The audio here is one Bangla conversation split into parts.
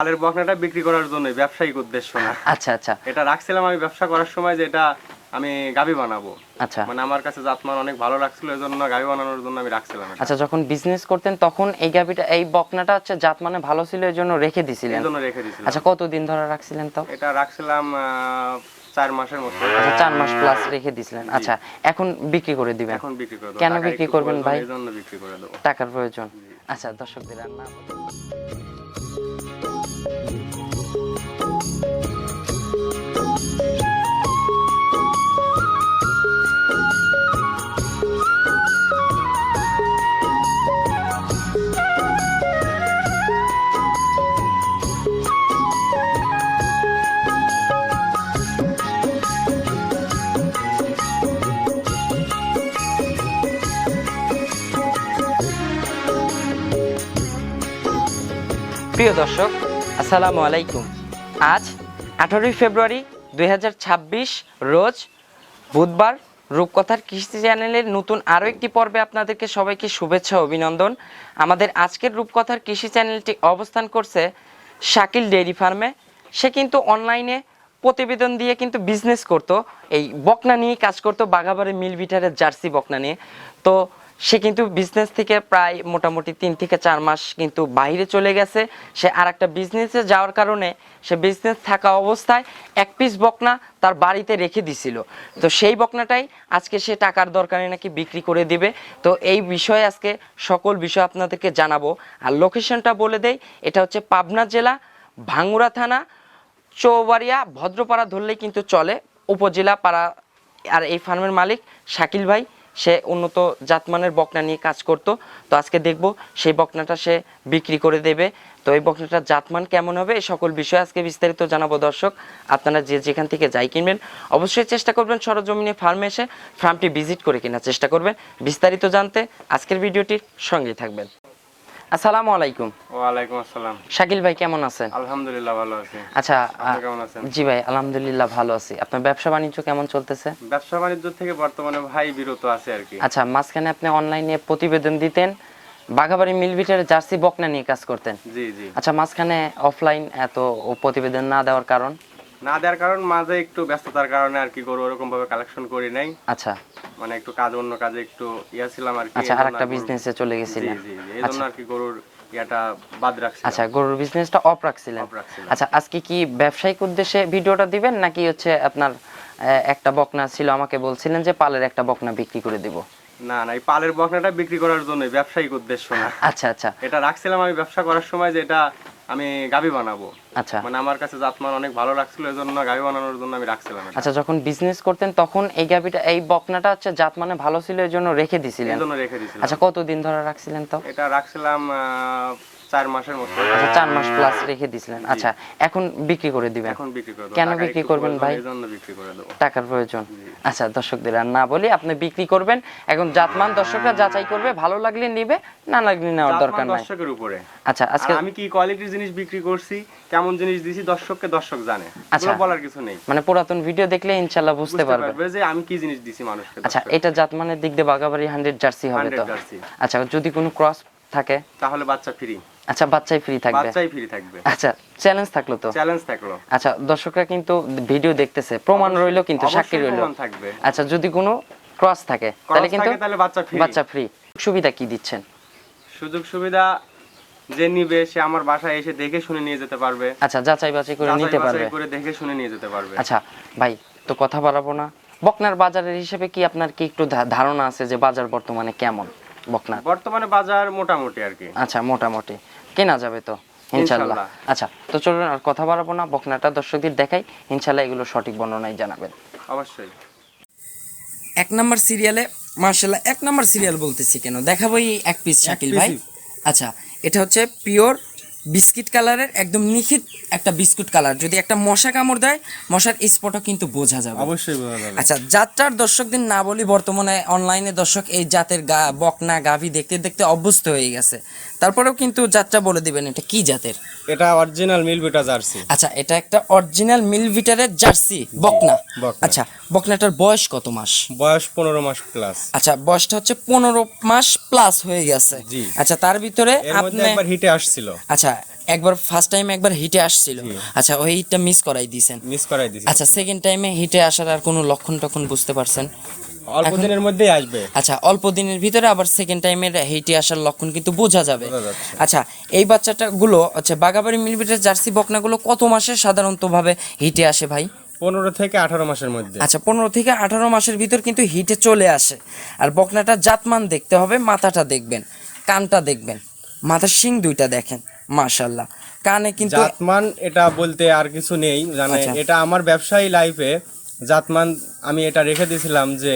পালের বকনাটা বিক্রি করার জন্য ব্যবসায়িক উদ্দেশ্য না। আচ্ছা আচ্ছা। এটা রাখছিলাম আমি ব্যবসা করার সময় যে এটা আমি গাভী বানাবো। আচ্ছা মানে আমার কাছে জাতমান অনেক ভালো লাগছিল, এজন্য গাভী বানানোর জন্য আমি রাখছিলাম এটা। আচ্ছা, যখন বিজনেস করতেন তখন এই গাভীটা, এই বকনাটা হচ্ছে জাত মানে ভালো ছিল এই জন্য রেখে দিছিলেন? এজন্য রেখে দিয়েছিলাম। আচ্ছা, কতদিন ধরে রাখছিলেন তো? এটা রাখছিলাম 4 মাসের মতো। আচ্ছা, 4 মাস প্লাস রেখে দিছিলেন। আচ্ছা, এখন বিক্রি করে দিবেন? এখন বিক্রি করে দেব। কেন বিক্রি করবেন ভাই? এজন্য বিক্রি করে দেব। টাকার প্রয়োজন। আচ্ছা, দর্শকদের আর না প্রিয় দর্শক, আসসালামু আলাইকুম। আজ 18 ফেব্রুয়ারি 2026 রোজ বুধবার। রূপকথার কৃষি চ্যানেলের নতুন আরও একটি পর্বে আপনাদেরকে সবাইকে শুভেচ্ছা ও অভিনন্দন। আমাদের আজকের রূপকথার কৃষি চ্যানেলটি অবস্থান করছে শাকিল ডেইরি ফার্মে। সে কিন্তু অনলাইনে প্রতিবেদন দিয়ে কিন্তু বিজনেস করতো, এই বকনা নিয়ে কাজ করতো, বাঘাবাড়ি মিল বিটারের জার্সি বকনা নিয়ে। তো সে কিন্তু বিজনেস থেকে প্রায় মোটামুটি 3 থেকে 4 মাস কিন্তু বাইরে চলে গেছে। সে আর একটা বিজনেসে যাওয়ার কারণে সে বিজনেস থাকা অবস্থায় এক পিস বকনা তার বাড়িতে রেখে দিছিল। তো সেই বকনাটাই আজকে সে টাকার দরকারে নাকি বিক্রি করে দিবে। তো এই বিষয়ে আজকে সকল বিষয় আপনাদেরকে জানাবো। আর লোকেশনটা বলে দেই, এটা হচ্ছে পাবনা জেলা, ভাঙ্গুড়া থানা, চৌবাড়িয়া, ভদ্রপাড়া ধরলেই কিন্তু চলে, উপজেলা পাড়া। আর এই ফার্মের মালিক শাকিল ভাই, সে উন্নত জাতমানের বকনা নিয়ে কাজ করত। তো আজকে দেখব সেই বকনাটা সে বিক্রি করে দেবে। তো এই বকনাটার জাতমান কেমন হবে, এই সকল বিষয় আজকে বিস্তারিত জানাবো। দর্শক, আপনারা যে যেখান থেকে যাই কিনবেন অবশ্যই চেষ্টা করবেন সরজমিনে ফার্মে এসে ফার্মটি ভিজিট করে কেনার চেষ্টা করবেন। বিস্তারিত জানতে আজকের ভিডিওটির সঙ্গেই থাকবেন। আসসালামু আলাইকুম। ওয়ালাইকুম আসসালাম। শাকিল ভাই কেমন আছেন? আলহামদুলিল্লাহ ভালো আছি। আচ্ছা, আপনি কেমন আছেন? জি ভাই, আলহামদুলিল্লাহ ভালো আছি। আপনার ব্যবসা বাণিজ্য কেমন চলতেছে? ব্যবসা বাণিজ্য থেকে বর্তমানে ভাই বিরত আছে আর কি। আচ্ছা, মাঝখানে আপনি অনলাইনে প্রতিবেদন দিতেন, বাঘাবাড়ি মিলভিটারে জার্সি বকনা নিয়ে কাজ করতেন। জি জি। আচ্ছা, মাঝখানে অফলাইন এত প্রতিবেদন না দেওয়ার কারণ? না দেওয়ার কারণ মাঝে একটু ব্যস্ততার কারণে আর কি, গরু ওরকম ভাবে কালেকশন করি নাই। আচ্ছা মানে একটু কাজ, অন্য কাজে একটু ছিলাম আর কি। আচ্ছা, আরেকটা বিজনেসে চলে গেছিলেন। জি জি, এইজন্য আর কি গরুর ইয়াটা বাদ রাখছি। আচ্ছা, গরুর বিজনেসটা অফ রাখছিলেন। রাখছিলাম। আচ্ছা, আজকে কি ব্যবসায়িক উদ্দেশ্যে ভিডিওটা দিবেন নাকি হচ্ছে আপনার একটা বকনা ছিল, আমাকে বলছিলেন যে পালের একটা বকনা বিক্রি করে দিব? না না, এই পালের বকনাটা বিক্রি করার জন্য, ব্যবসায়িক উদ্দেশ্য না। আচ্ছা আচ্ছা। এটা রাখছিলাম আমি ব্যবসা করার সময় যে এটা আমি গাভী বানাবো। আচ্ছা, মানে আমার কাছে জাতমান অনেক ভালো লাগছিল, এজন্য গাভী বানানোর জন্য আমি রাখছিলাম এটা। আচ্ছা, যখন বিজনেস করতেন তখন এই গাভীটা, এই বকনাটা হচ্ছে জাত মানে ভালো ছিল এই জন্য রেখে দিছিলেন? এজন্য রেখে দিয়েছিলাম। আচ্ছা, কতদিন ধরে রাখছিলেন তো? এটা রাখছিলাম 4 মাসের মতো। আচ্ছা, 4 মাস প্লাস রেখে দিছিলেন। আচ্ছা, এখন বিক্রি করে দিবেন? এখন বিক্রি করে দেব। কেন বিক্রি করবেন ভাই? এজন্য বিক্রি করে দেব। টাকার প্রয়োজন। আচ্ছা, দর্শকদের আর না বলি, আপনি বিক্রি করবেন। এখন জাতমান দর্শকরা যাচাই করবে, ভালো লাগলে নিবে, না লাগলে নেওয়ার দরকার নাই। দর্শকের উপরে। আচ্ছা, আজকে আমি কি কোয়ালিটির জিনিস বিক্রি করছি, কেমন জিনিস দিছি, দর্শক জানে। আচ্ছা, বলার কিছু নেই। মানে পুরাতন ভিডিও দেখলে ইনশাআল্লাহ বুঝতে পারবে যে আমি কি জিনিস দিছি মানুষকে। আচ্ছা, এটা জাতমানের দিক দিয়ে বাগাবাড়ি 100 জার্সি হবে তো? আচ্ছা, যদি কোনো ক্রস থাকে তাহলে বাচ্চা ফ্রি। আচ্ছা, বাচ্চাই ফ্রি থাকবে? বাচ্চাই ফ্রি থাকবে। আচ্ছা, চ্যালেঞ্জ থাকলো তো? চ্যালেঞ্জ থাকলো। আচ্ছা, দর্শকরা কিন্তু ভিডিও দেখতেছে, প্রমাণ রইলো, কিন্তু সাক্ষী রইলো। থাকবে। আচ্ছা, যদি কোনো ক্রস থাকে তাহলে কিন্তু বাচ্চা ফ্রি। সুবিধা কি দিচ্ছেন? সুযোগ সুবিধা যে নিবে সে আমার বাসায় এসে দেখে শুনে নিয়ে যেতে পারবে। আচ্ছা, যাচাই বাছাই করে নিতে পারবে। করে দেখে শুনে নিয়ে যেতে পারবে। আচ্ছা ভাই, তো কথা বাড়াবো না, বকনার বাজারের হিসেবে কি আপনার কি একটু ধারণা আছে যে বাজার বর্তমানে কেমন বকনার? বর্তমানে বাজার মোটামুটি আর কি। আচ্ছা, মোটামুটি কেনা যাবে তো ইনশাআল্লাহ? আচ্ছা, তো চলুন আর কথা বাড়াবো না, বকনাটা দর্শকদের দেখাই, ইনশাআল্লাহ এগুলো সঠিক বর্ণনাই জানাবেন। অবশ্যই। 1 নাম্বার সিরিয়ালে, মাশাআল্লাহ 1 নাম্বার সিরিয়াল বলতেছি কেন, দেখাবো এই এক পিস শাকিল ভাই। আচ্ছা, এটা হচ্ছে পিওর বিস্কিট কালারের, একদম নিখুঁত একটা বিস্কুট কালার। যদি একটা মশা কামড় দেয়, মশার স্পটও কিন্তু বোঝা যাবে। অবশ্যই বোঝা যাবে। আচ্ছা, জাতটার দর্শকদের না বলি, বর্তমানে অনলাইনে দর্শক এই জাতের বকনা গাভী দেখতে দেখতে অভ্যস্ত হয়ে গেছে, তারপরেও কিন্তু জাতটা বলে দিবেন এটা কি জাতের? এটা অরিজিনাল মিলভিটা জার্সি। আচ্ছা, এটা একটা অরিজিনাল মিলভিটারের জার্সি বকনা। আচ্ছা, বকনাটার বয়স কত মাস? বয়স 15 মাস প্লাস। আচ্ছা, বয়সটা হচ্ছে 15 মাস প্লাস হয়ে গেছে। জি। আচ্ছা, তার ভিতরে আপনি একবার হিটে আসছিল। আচ্ছা, একবার ফার্স্ট টাইম একবার হিটে আসছিল, আচ্ছা ওই হিটটা মিস করাই দিয়েছেন। মিস করাই দিছি। আচ্ছা সেকেন্ড টাইমে হিটে আসার আর কোনো লক্ষণ টক্ষণ বুঝতে পারছেন? অল্প দিনের মধ্যেই আসবে। আচ্ছা অল্প দিনের ভিতরে আবার সেকেন্ড টাইমের হিটে আসার লক্ষণ কিন্তু বোঝা যাবে। বোঝা যাচ্ছে। আচ্ছা এই বাচ্চাটা গুলো আচ্ছা বাঘাবাড়ি মিলবিটের জার্সি বকনাগুলো কত মাসে সাধারণতভাবে হিটে আসে ভাই? 15 থেকে 18 মাসের মধ্যে। আচ্ছা 15 থেকে 18 মাসের ভিতর কিন্তু হিটে চলে আসে। আর বকনাটা জাতমান দেখতে হবে, মাথাটা দেখবেন, কানটা দেখবেন, মাথার শিং দুইটা দেখেন, মাশাআল্লাহ। কানে কিন্তু জাতমান এটা বলতে আর কিছু নেই, জানেন আচ্ছা। এটা আমার ব্যবসায়ী লাইফে জাতমান আমি এটা রেখে দিয়েছিলাম যে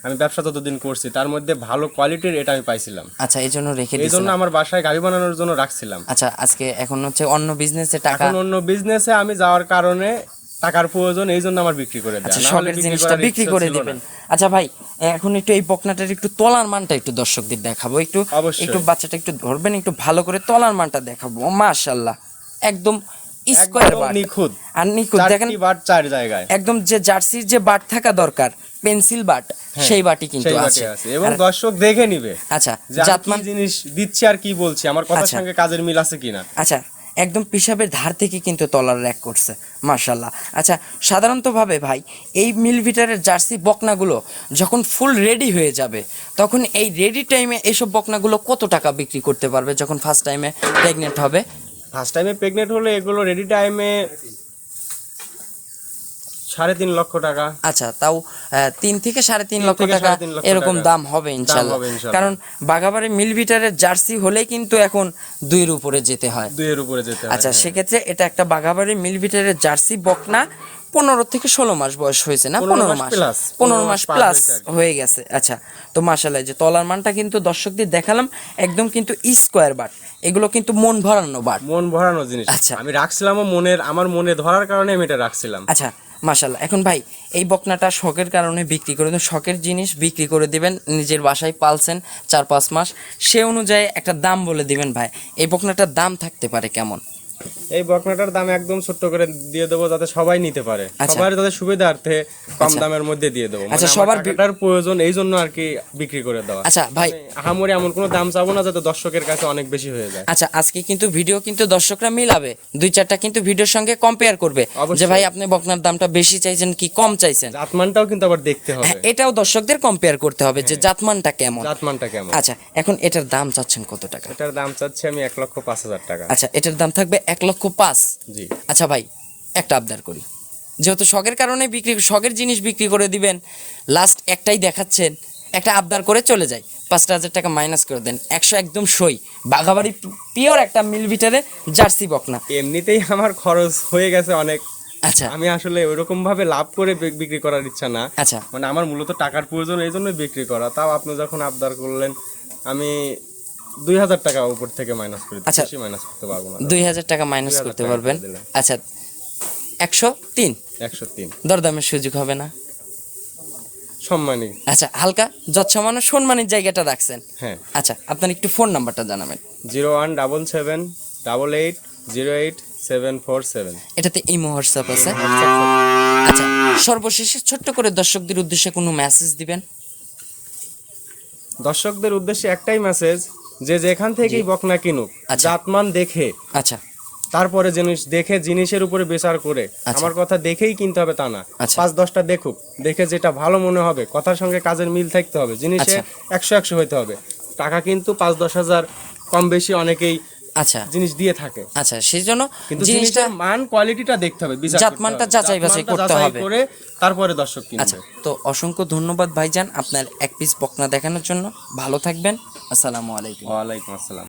আমি ব্যবসা ততদিন করছি, তার মধ্যে ভালো কোয়ালিটির এটা আমি পাইছিলাম। আচ্ছা এই জন্য রেখে এই জন্য দিয়েছিলাম। আমার বাসায় গাড়ি বানানোর জন্য রাখছিলাম। আচ্ছা আজকে এখন হচ্ছে অন্য বিজনেসে টাকা, এখন অন্য বিজনেসে আমি যাওয়ার কারণে টাকার প্রয়োজন, এই জন্য আমার বিক্রি করে দেয়া। আচ্ছা না হলে শখের বিক্রি জিনিসটা করার বিক্রি ইচ্ছা করে ছিল না। দিবেন। আচ্ছা ভাই এখন একটু এই বকনাটার একটু তলার মানটা একটু দর্শকদের দেখাবো, একটু অবশ্যই। একটু বাচ্চাটা একটু ধরবেন, একটু ভালো করে তলার মানটা দেখাবো। মাশাআল্লাহ একদম স্কোয়ার একদম বাট নিখুঁত। আর নিখুঁত দেখেন, 4টি বাট 4 জায়গায়। একদম যে জার্সির যে বাট থাকা দরকার পেন্সিল বাট, সেই বাটি কিন্তু সেই আছে। বাটে আছে এবং আর- দর্শক দেখে নিবে আচ্ছা যে আমি কি জাতমান, জিনিস দিচ্ছি আর কি বলছি, আমার কথার আচ্ছা। সঙ্গে কাজের মিল আছে কিনা। আচ্ছা একদম পিসাবের ধার থেকে কিন্তু তলার র্যাক করছে, মাশাআল্লাহ। আচ্ছা সাধারণতভাবে ভাই এই মিলভিটারের জার্সি বকনাগুলো যখন ফুল রেডি হয়ে যাবে তখন এই রেডি টাইমে এইসব বকনাগুলো কত টাকা বিক্রি করতে পারবে যখন ফার্স্ট টাইমে প্রেগনেন্ট হবে? ফার্স্ট টাইমে প্রেগনেন্ট হলে এগুলো রেডি টাইমে 3.5 লক্ষ টাকা। আচ্ছা তাও 3 থেকে 3.5 লক্ষ থেকে টাকা 3.5 লক্ষ এরকম টাকা দাম হবে ইনশাল্লাহ। হবে ইনশাল্লাহ। কারণ বাঘাবাড়ি মিলভিটারের জার্সি হলে কিন্তু এখন 2 এর উপরে যেতে হয়। 2 এর উপরে যেতে হয়। আচ্ছা হ্যাঁ। সেক্ষেত্রে এটা একটা বাঘাবাড়ি মিলভিটারের জার্সি বকনা 15 থেকে 16 মাস বয়স হয়েছে না? 15 মাস প্লাস 15 মাস পার প্লাস হয়েছে আর কি। হয়ে গেছে। আচ্ছা তো মাশাআল্লাহ যে তলার মানটা কিন্তু দর্শকদের দেখালাম, একদম কিন্তু স্কোয়ার বাট, এগুলো কিন্তু মন ভরানো বাট। মন ভরানো জিনিস। আচ্ছা। আমি রাখছিলাম আমার মনে ধরার কারণে আমি এটা রাখছিলাম। আচ্ছা মাশাআল্লাহ। এখন ভাই এই বকনাটা শখের কারণে বিক্রি করে দেন, শখের জিনিস বিক্রি করে দিবেন, নিজের বাসায় পালছেন 4-5 মাস, সে অনুযায়ী একটা দাম বলে দিবেন ভাই। এই বকনাটার দাম থাকতে পারে কেমন? এই বকনাটার দাম একদম ছোট্ট করে দিয়ে দেবো যাতে সবাই নিতে পারে, আচ্ছা। সবার যাতে সুবিধার্থে কম আচ্ছা। দামের মধ্যে দিয়ে দেবো। আচ্ছা, মানে সবার আমার টাকাটার প্রয়োজন এই জন্য আর কি বিক্রি করে দেওয়া। আচ্ছা ভাই আহামরি এমন কোনো দাম চাবো না যাতে দর্শকের কাছে অনেক বেশি হয়ে যায়। আচ্ছা আজকে কিন্তু ভিডিও কিন্তু দর্শকরা মিলাবে, 2-4টা কিন্তু ভিডিওর সঙ্গে কম্পেয়ার করবে অবশ্যই। যে ভাই আপনি বকনার দামটা বেশি চাইছেন কি কম চাইছেন। জাতমানটাও কিন্তু আবার দেখতে হবে। হ্যাঁ এটাও দর্শকদের কম্পেয়ার করতে হবে যে জাতমানটা কেমন। জাতমানটা কেমন। আচ্ছা এখন এটার দাম চাচ্ছেন কত টাকা? এটার দাম চাচ্ছি আমি 1,05,000 টাকা। আচ্ছা এটার দাম থাকবে 1,05,000। জি। আচ্ছা ভাই একটা আবদার করি, যেহেতু শখের কারণে বিক্রি, শখের জিনিস বিক্রি করে দিবেন, লাস্ট একটাই দেখাচ্ছেন, একটা আবদার করে চলে যাই, 5,000 টাকা মাইনাস করে দেন, 100 একদম সই, বাঘাবাড়ি পিওর একটা মিলভিটারে জার্সি বকনা। এমনিতেই আমার খরচ হয়ে গেছে অনেক। আচ্ছা আমি আসলে ওইরকম ভাবে লাভ করে বিক্রি করার ইচ্ছা না, আচ্ছা মানে আমার মূলত টাকার প্রয়োজন, এই জন্যই বিক্রি করা। তাও আপনি যখন আবদার করলেন আমি 2,000 টাকা উপর থেকে মাইনাস করে দিচ্ছি, আচ্ছা। বেশি মাইনাস করতে পারবো না। 2,000 টাকা মাইনাস 2,000 করতে টাকা পারবেন। করে দিলাম। আচ্ছা 103 103 দরদামের সুযোগ হবে না? সম্মানী। আচ্ছা হালকা যৎসামান্য সম্মানের জায়গাটা রাখছেন। হ্যাঁ। আচ্ছা আপনার একটু ফোন নাম্বারটা জানাবেন। 01778880747। এটাতে ইমো হোয়াটসঅ্যাপ আছে। আচ্ছা সর্বশেষে ছোট্ট করে দর্শকদের উদ্দেশ্যে কোনো মেসেজ দিবেন? দর্শকদের উদ্দেশ্যে একটাই মেসেজ, যে যেখান থেকেই বকনা কিনুক আচ্ছা। জাতমান দেখে, আচ্ছা তারপরে জিনিস দেখে জিনিসের উপরে বিচার করে, আচ্ছা। আমার কথা দেখেই কিনতে হবে তা না, আচ্ছা। 5-10টা দেখুক, দেখে যেটা ভালো মনে হবে, কথার সঙ্গে কাজের মিল থাকতে হবে, জিনিসে আচ্ছা। 100-100 হইতে হবে। টাকা কিন্তু 5-10 হাজার কম বেশি অনেকেই আচ্ছা জিনিস দিয়ে থাকে, আচ্ছা সেই জন্য কিন্তু জিনিসটা জিনিসটার মান কোয়ালিটিটা দেখতে হবে, বিচার করতে জাতমানটা হবে। যাচাই বাছাই জাতমানটা করতে যাচাই হবে। করে তারপরে দর্শক আচ্ছা কিনবে। তো অসংখ্য ধন্যবাদ ভাইজান আপনার এক পিস বকনা দেখানোর জন্য। ভালো থাকবেন, আসসালামু আলাইকুম। ওয়ালাইকুম আসসালাম।